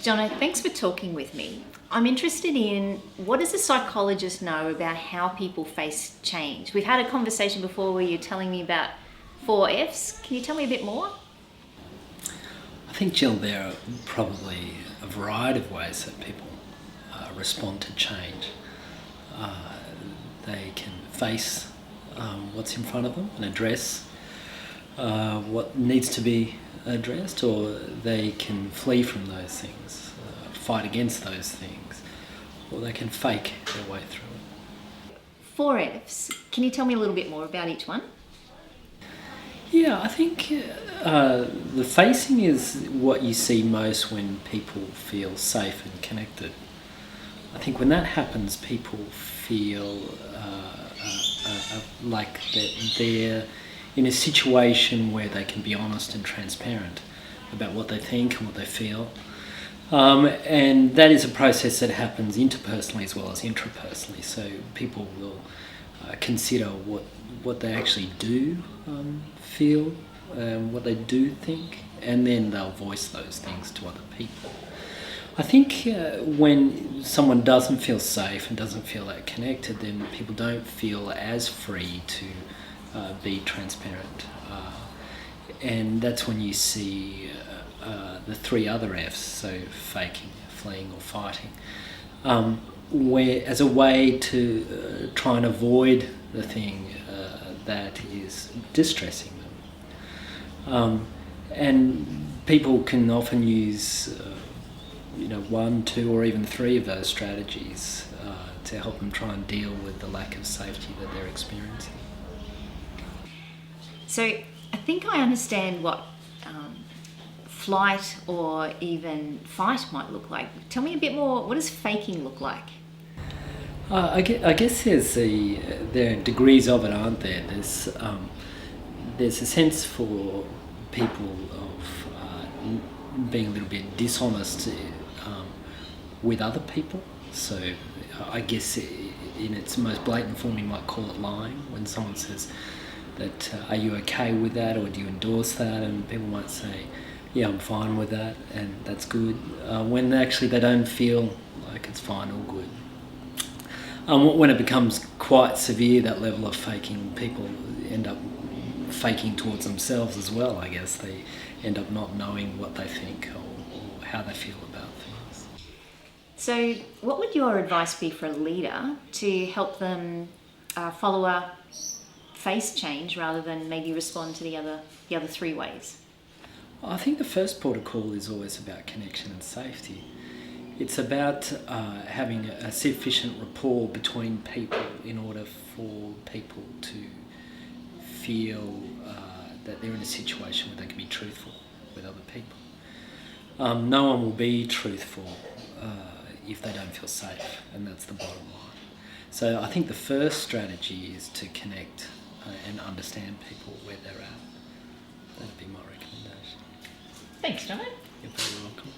Jono, thanks for talking with me. I'm interested in what does a psychologist know about how people face change? We've had a conversation before where you're telling me about 4 Fs. Can you tell me a bit more? I think, Jill, there are probably a variety of ways that people respond to change. They can face what's in front of them and address what needs to be addressed, or they can flee from those things, fight against those things, or they can fake their way through it. 4 Fs. Can you tell me a little bit more about each one? Yeah, I think the facing is what you see most when people feel safe and connected. I think when that happens, people feel like they're in a situation where they can be honest and transparent about what they think and what they feel. And that is a process that happens interpersonally as well as intrapersonally. So people will consider what they actually do feel, what they do think, and then they'll voice those things to other people. I think when someone doesn't feel safe and doesn't feel that connected, then people don't feel as free to be transparent. And that's when you see the 3 other Fs, so faking, fleeing or fighting, where as a way to try and avoid the thing that is distressing them. And people can often use 1, 2 or even 3 of those strategies to help them try and deal with the lack of safety that they're experiencing. So I think I understand what flight or even fight might look like. Tell me a bit more, what does faking look like? I guess there are degrees of it, aren't there? There's a sense for people of being a little bit dishonest with other people. So I guess in its most blatant form you might call it lying, when someone says that are you okay with that, or do you endorse that, and people might say yeah, I'm fine with that and that's good, when actually they don't feel like it's fine or good. When it becomes quite severe, that level of faking, people end up faking towards themselves as well, I guess. They end up not knowing what they think or how they feel about things. So what would your advice be for a leader to help them follow a face change rather than maybe respond to the other 3 ways? I think the first protocol is always about connection and safety. It's about having a sufficient rapport between people in order for people to feel that they're in a situation where they can be truthful with other people. No one will be truthful if they don't feel safe, and that's the bottom line. So I think the first strategy is to connect and understand people where they're at. That'd be my recommendation. Thanks, Jono. You're very welcome.